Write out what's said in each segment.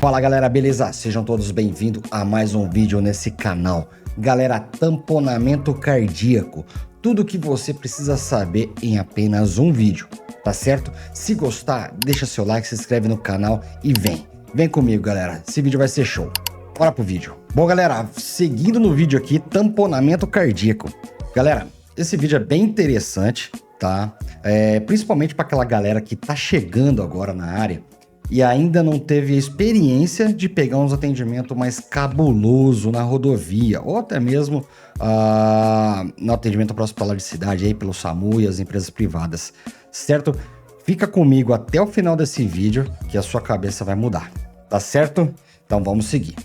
Fala galera, beleza? Sejam todos bem-vindos a mais um vídeo nesse canal. Galera, tamponamento cardíaco, tudo que você precisa saber em apenas um vídeo, tá certo? Se gostar, deixa seu like, se inscreve no canal e vem comigo galera, esse vídeo vai ser show. Bora pro vídeo. Bom galera, seguindo no vídeo aqui, tamponamento cardíaco. Galera, esse vídeo é bem interessante, tá? Principalmente para aquela galera que tá chegando agora na área e ainda não teve a experiência de pegar uns atendimentos mais cabuloso na rodovia, ou até mesmo no atendimento para hospital de cidade aí pelo SAMU e as empresas privadas, certo? Fica comigo até o final desse vídeo que a sua cabeça vai mudar, tá certo? Então vamos seguir.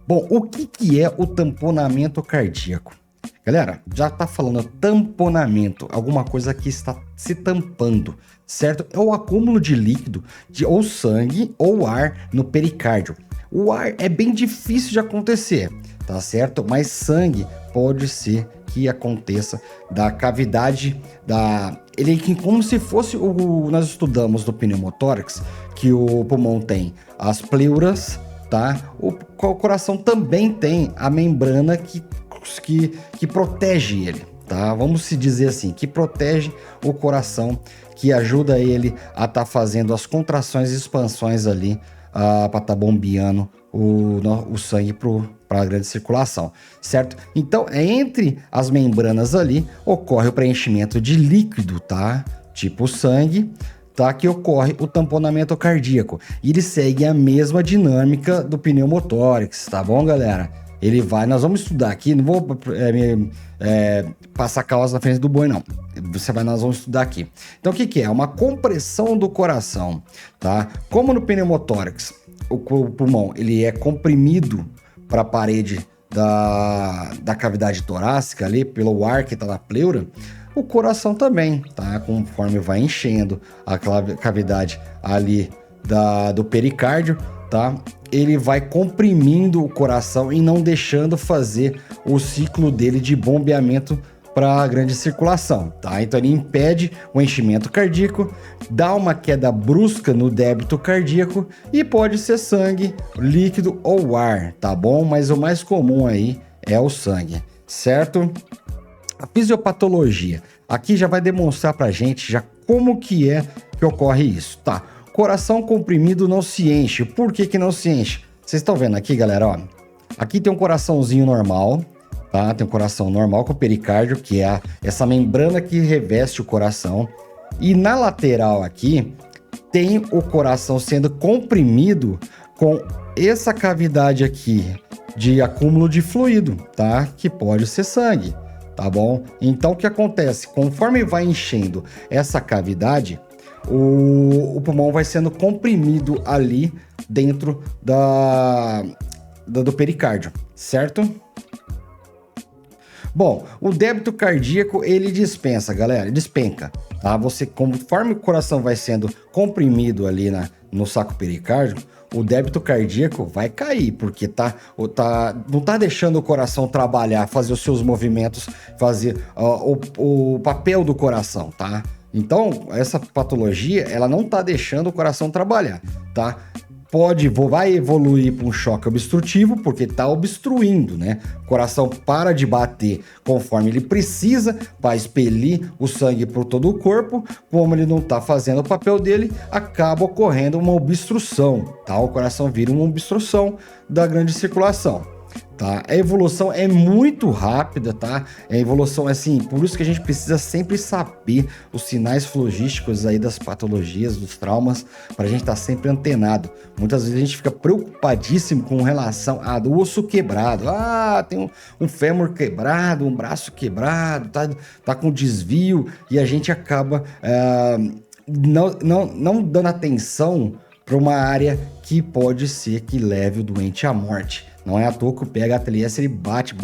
Bom, o que é o tamponamento cardíaco? Galera, já tá falando tamponamento, alguma coisa que está se tampando, certo? É o acúmulo de líquido, ou sangue ou ar no pericárdio. O ar é bem difícil de acontecer, tá certo? Mas sangue pode ser que aconteça da cavidade ele que como se fosse nós estudamos do pneumotórax, que o pulmão tem as pleuras, tá? O coração também tem a membrana que protege ele, tá? Vamos se dizer assim, que protege o coração, que ajuda ele a estar fazendo as contrações e expansões ali para estar bombeando o sangue para a grande circulação, certo? Então, entre as membranas ali, ocorre o preenchimento de líquido, tá? Tipo sangue, tá? Que ocorre o tamponamento cardíaco. E ele segue a mesma dinâmica do pneumotórax, tá bom, galera? Ele vai, nós vamos estudar aqui, não vou passar causa na frente do boi, não. Nós vamos estudar aqui. Então, o que é? Uma compressão do coração, tá? Como no pneumotórax, o pulmão, ele é comprimido para a parede da cavidade torácica ali, pelo ar que está na pleura, o coração também, tá? Conforme vai enchendo a cavidade ali do pericárdio, tá? Ele vai comprimindo o coração e não deixando fazer o ciclo dele de bombeamento para a grande circulação, tá? Então ele impede o enchimento cardíaco, dá uma queda brusca no débito cardíaco e pode ser sangue, líquido ou ar, tá bom? Mas o mais comum aí é o sangue, certo? A fisiopatologia aqui já vai demonstrar pra gente já como que ocorre isso, tá? Coração comprimido não se enche. Por que não se enche? Vocês estão vendo aqui, galera, ó. Aqui tem um coraçãozinho normal, tá? Tem um coração normal com o pericárdio, que é essa membrana que reveste o coração. E na lateral aqui, tem o coração sendo comprimido com essa cavidade aqui de acúmulo de fluido, tá? Que pode ser sangue, tá bom? Então, o que acontece? Conforme vai enchendo essa cavidade, o pulmão vai sendo comprimido ali dentro do pericárdio, certo? Bom, o débito cardíaco, ele dispensa, galera, despenca, tá? Conforme o coração vai sendo comprimido ali no saco pericárdio, o débito cardíaco vai cair, porque não tá deixando o coração trabalhar, fazer os seus movimentos, fazer o papel do coração, tá? Então, essa patologia, ela não tá deixando o coração trabalhar, tá? Vai evoluir para um choque obstrutivo, porque tá obstruindo, né? O coração para de bater conforme ele precisa para expelir o sangue por todo o corpo. Como ele não tá fazendo o papel dele, acaba ocorrendo uma obstrução, tá? O coração vira uma obstrução da grande circulação. Tá? A evolução é muito rápida, tá? A evolução é assim, por isso que a gente precisa sempre saber os sinais flogísticos aí das patologias, dos traumas, para a gente estar sempre antenado. Muitas vezes a gente fica preocupadíssimo com relação do osso quebrado. Tem um fêmur quebrado, um braço quebrado, tá com desvio, e a gente acaba não dando atenção para uma área que pode ser que leve o doente à morte. Não é à toa que o PHTLS ele bate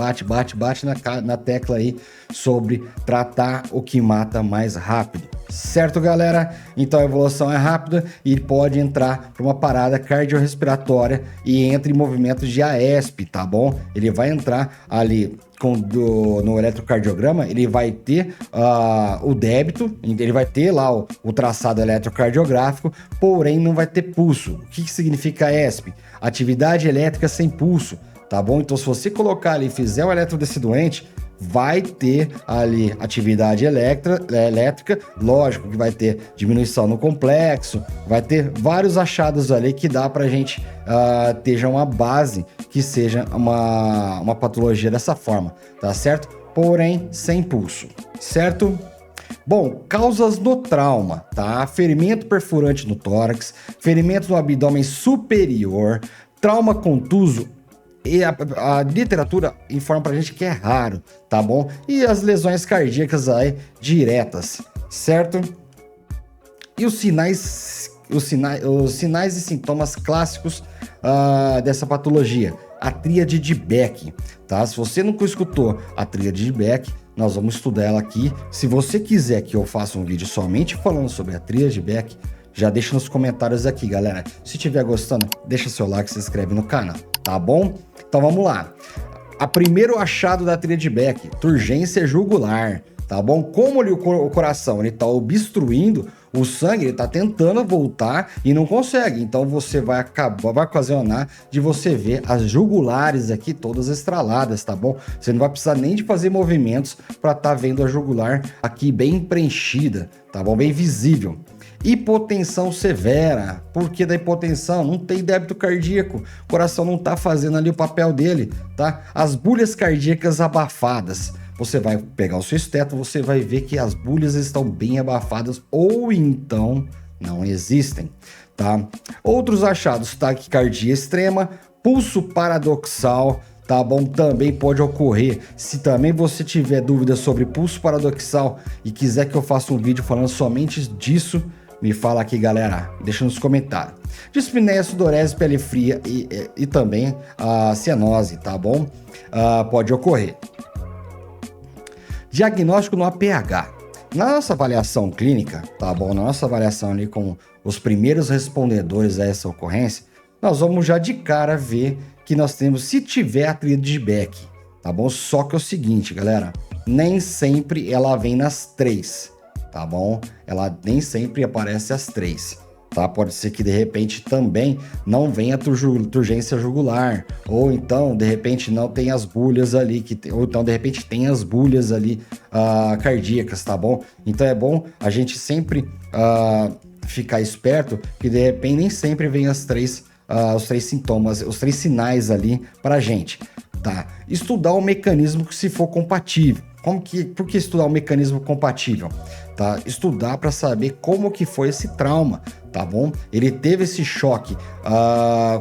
na tecla aí sobre tratar o que mata mais rápido. Certo, galera? Então a evolução é rápida e ele pode entrar para uma parada cardiorrespiratória e entra em movimentos de AESP, tá bom? Ele vai entrar ali no eletrocardiograma, ele vai ter o débito, ele vai ter lá o traçado eletrocardiográfico, porém não vai ter pulso. O que significa ESP? Atividade elétrica sem pulso, tá bom? Então, se você colocar ali e fizer o eletro desse doente, vai ter ali atividade elétrica, lógico que vai ter diminuição no complexo, vai ter vários achados ali que dá pra gente ter já uma base que seja uma patologia dessa forma, tá certo? Porém, sem pulso, certo? Bom, causas do trauma, tá? Ferimento perfurante no tórax, ferimento no abdômen superior, trauma contuso. E a literatura informa pra gente que é raro, tá bom? E as lesões cardíacas aí diretas, certo? E os sinais e sintomas clássicos dessa patologia. A tríade de Beck, tá? Se você nunca escutou a tríade de Beck, nós vamos estudar ela aqui. Se você quiser que eu faça um vídeo somente falando sobre a tríade de Beck, já deixa nos comentários aqui, galera. Se estiver gostando, deixa seu like e se inscreve no canal, tá bom? Então vamos lá. A primeiro achado da tríade de Beck, turgência jugular, tá bom? Como o coração ele tá obstruindo o sangue, ele tá tentando voltar e não consegue. Então você vai ocasionar de você ver as jugulares aqui todas estraladas, tá bom? Você não vai precisar nem de fazer movimentos para tá vendo a jugular aqui bem preenchida, tá bom? Bem visível. Hipotensão severa. Por que da hipotensão? Não tem débito cardíaco, o coração não tá fazendo ali o papel dele, tá? As bulhas cardíacas abafadas. Você vai pegar o seu esteto, você vai ver que as bulhas estão bem abafadas ou então não existem, tá? Outros achados, taquicardia extrema, pulso paradoxal, tá bom? Também pode ocorrer. Se também você tiver dúvidas sobre pulso paradoxal e quiser que eu faça um vídeo falando somente disso, me fala aqui, galera, deixa nos comentários. Dispneia, sudorese, pele fria e também a cianose, tá bom? Pode ocorrer. Diagnóstico no APH. Na nossa avaliação clínica, tá bom? Na nossa avaliação ali com os primeiros respondedores a essa ocorrência, nós vamos já de cara ver que nós temos, se tiver a tríade de Beck, tá bom? Só que é o seguinte, galera, nem sempre ela vem nas 3, tá bom? Ela nem sempre aparece as 3, tá? Pode ser que de repente também não venha turgência jugular, ou então de repente não tem as bulhas ali, ou então de repente tem as bulhas ali cardíacas, tá bom? Então é bom a gente sempre ficar esperto, que de repente nem sempre vem os 3 sintomas, os 3 sinais ali pra gente, tá? Estudar o mecanismo que se for compatível. Por que estudar o mecanismo compatível? Tá? Estudar para saber como que foi esse trauma, tá bom? Ele teve esse choque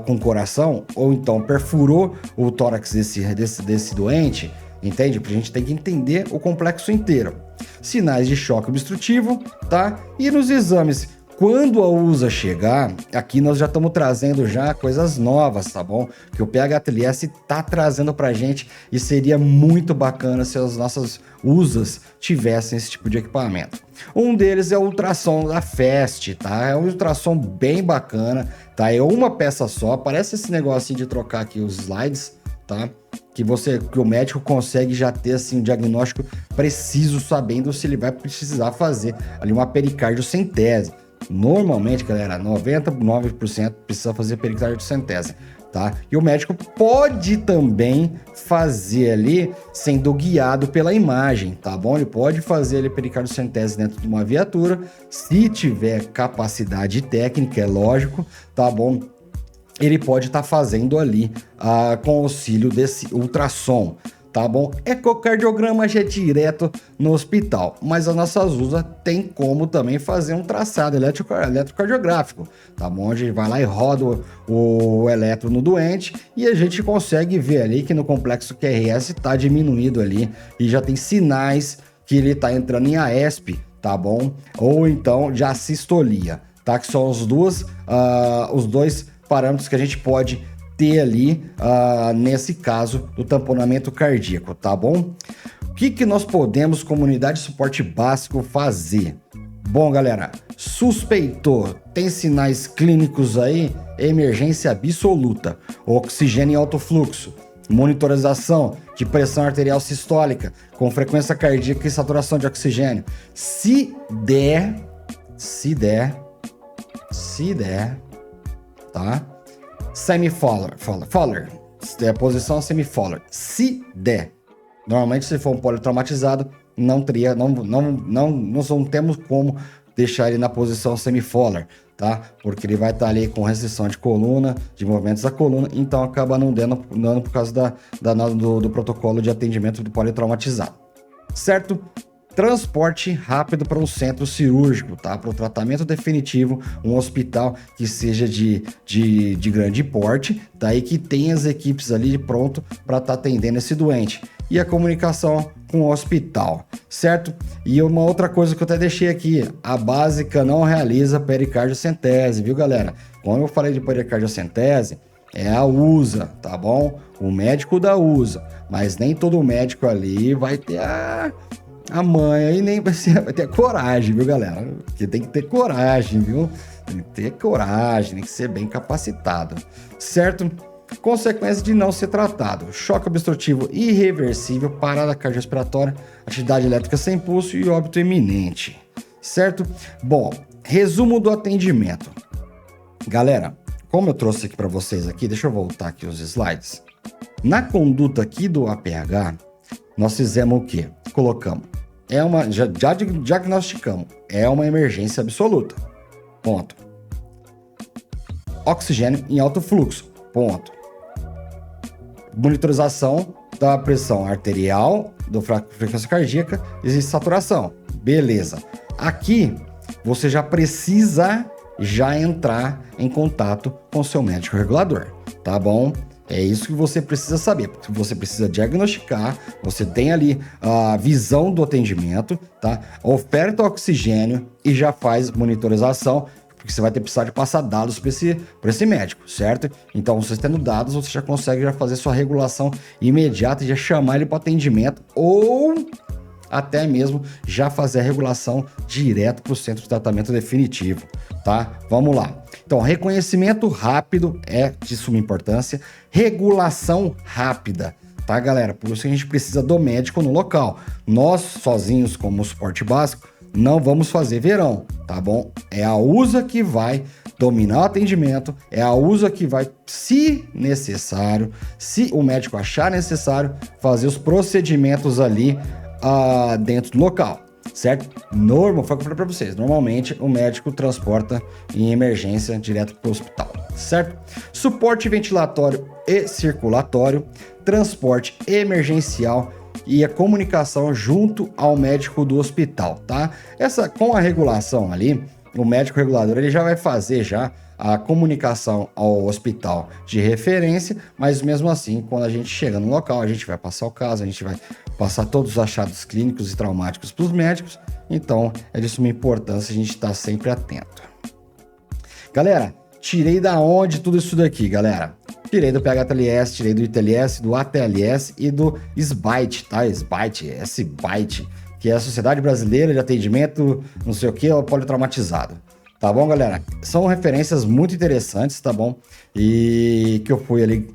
com o coração, ou então perfurou o tórax desse doente, entende? A gente tem que entender o complexo inteiro. Sinais de choque obstrutivo, tá? E nos exames, quando a USA chegar, aqui nós já estamos trazendo já coisas novas, tá bom? Que o PHTLS tá trazendo pra gente e seria muito bacana se as nossas USAs tivessem esse tipo de equipamento. Um deles é o ultrassom da FAST, tá? É um ultrassom bem bacana, tá? É uma peça só, parece esse negocinho de trocar aqui os slides, tá? Que o médico consegue já ter assim um diagnóstico preciso, sabendo se ele vai precisar fazer ali uma pericardiocentese. Normalmente, galera, 99% precisa fazer pericardiocentese, tá? E o médico pode também fazer ali sendo guiado pela imagem, tá bom? Ele pode fazer ali pericardiocentese dentro de uma viatura, se tiver capacidade técnica, é lógico, tá bom? Ele pode estar fazendo ali com auxílio desse ultrassom, tá bom? Ecocardiograma já é direto no hospital, mas a nossa USA tem como também fazer um traçado eletrocardiográfico, tá bom? A gente vai lá e roda o eletro no doente e a gente consegue ver ali que no complexo QRS está diminuído ali e já tem sinais que ele está entrando em AESP, tá bom? Ou então de assistolia, tá? Que são os dois parâmetros que a gente pode ter ali, nesse caso, do tamponamento cardíaco, tá bom? O que nós podemos, comunidade de suporte básico, fazer? Bom, galera, suspeitou, tem sinais clínicos aí, emergência absoluta, oxigênio em alto fluxo, Monitorização de pressão arterial sistólica com frequência cardíaca e saturação de oxigênio. Se der, tá? Semi-Fowler, posição semi-Fowler. Se der. Normalmente, se for um politraumatizado, não temos como deixar ele na posição semi-Fowler, tá? Porque ele vai estar ali com restrição de coluna, de movimentos da coluna, então acaba não dando por causa do protocolo de atendimento do politraumatizado, certo? Transporte rápido para um centro cirúrgico, tá? Para o tratamento definitivo, um hospital que seja de grande porte, tá? E que tenha as equipes ali pronto para estar atendendo esse doente. E a comunicação com o hospital, certo? E uma outra coisa que eu até deixei aqui, a básica não realiza pericardiocentese, viu, galera? Quando eu falei de pericardiocentese, é a USA, tá bom? O médico da USA, mas nem todo médico ali vai ter a manha e nem vai ter a coragem, viu, galera? Porque tem que ter coragem, viu? Tem que ter coragem, tem que ser bem capacitado, certo? Consequência de não ser tratado: choque obstrutivo irreversível, parada cardiorrespiratória, atividade elétrica sem pulso e óbito iminente, certo? Bom, resumo do atendimento. Galera, como eu trouxe aqui para vocês aqui, deixa eu voltar aqui os slides. Na conduta aqui do APH, nós fizemos o quê? Colocamos, já diagnosticamos, é uma emergência absoluta, ponto. Oxigênio em alto fluxo, ponto. Monitorização da pressão arterial, da frequência cardíaca e saturação, beleza. Aqui você já precisa entrar em contato com seu médico regulador, tá bom? É isso que você precisa saber, porque você precisa diagnosticar, você tem ali a visão do atendimento, tá? Oferta oxigênio e já faz monitorização, porque você vai precisar de passar dados para esse médico, certo? Então, você tendo dados, você já consegue fazer sua regulação imediata e já chamar ele para atendimento ou até mesmo já fazer a regulação direto para o centro de tratamento definitivo, tá? Vamos lá. Então, reconhecimento rápido é de suma importância, regulação rápida, tá, galera? Por isso que a gente precisa do médico no local. Nós, sozinhos, como suporte básico, não vamos fazer verão, tá bom? É a USA que vai dominar o atendimento, é a USA que vai, se necessário, se o médico achar necessário, fazer os procedimentos ali dentro do local, certo? Foi o que eu falei para vocês, normalmente o médico transporta em emergência direto para o hospital, certo? Suporte ventilatório e circulatório, transporte emergencial e a comunicação junto ao médico do hospital, tá? Com a regulação ali, o médico regulador ele já vai fazer a comunicação ao hospital de referência, mas mesmo assim, quando a gente chega no local, a gente vai passar o caso, a gente vai passar todos os achados clínicos e traumáticos para os médicos, então é de suma importância a gente estar sempre atento. Galera, tirei da onde tudo isso daqui, galera? Tirei do PHTLS, tirei do ITLS, do ATLS e do SBITE, tá? SBITE, que é a Sociedade Brasileira de Atendimento, não sei o que, ao politraumatizado. Tá bom, galera? São referências muito interessantes, tá bom? E que eu fui ali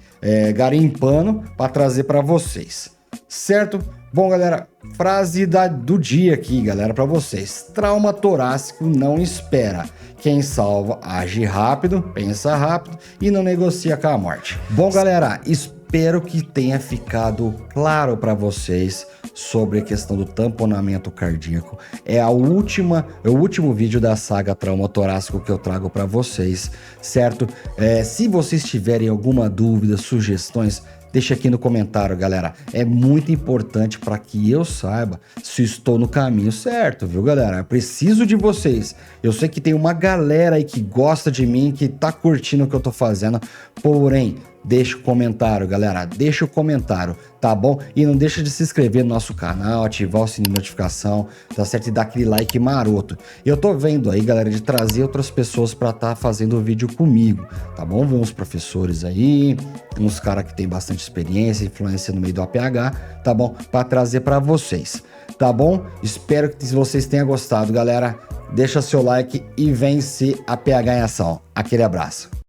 garimpando para trazer para vocês, certo? Bom, galera, frase do dia aqui, galera, para vocês. Trauma torácico não espera. Quem salva age rápido, pensa rápido e não negocia com a morte. Bom, galera, espero que tenha ficado claro para vocês sobre a questão do tamponamento cardíaco. É o último vídeo da saga trauma torácico que eu trago para vocês, certo? Se vocês tiverem alguma dúvida, sugestões, deixa aqui no comentário, galera. É muito importante para que eu saiba se estou no caminho certo, viu, galera? Eu preciso de vocês. Eu sei que tem uma galera aí que gosta de mim, que tá curtindo o que eu tô fazendo, porém, deixa o comentário, galera. Deixa o comentário, tá bom? E não deixa de se inscrever no nosso canal, ativar o sininho de notificação, tá certo? E dar aquele like maroto. Eu tô vendo aí, galera, de trazer outras pessoas pra tá fazendo o vídeo comigo, tá bom? Vem uns professores aí, uns caras que tem bastante experiência, influência no meio do APH, tá bom? Pra trazer pra vocês, tá bom? Espero que vocês tenham gostado, galera. Deixa seu like e vem ser APH em ação. Aquele abraço.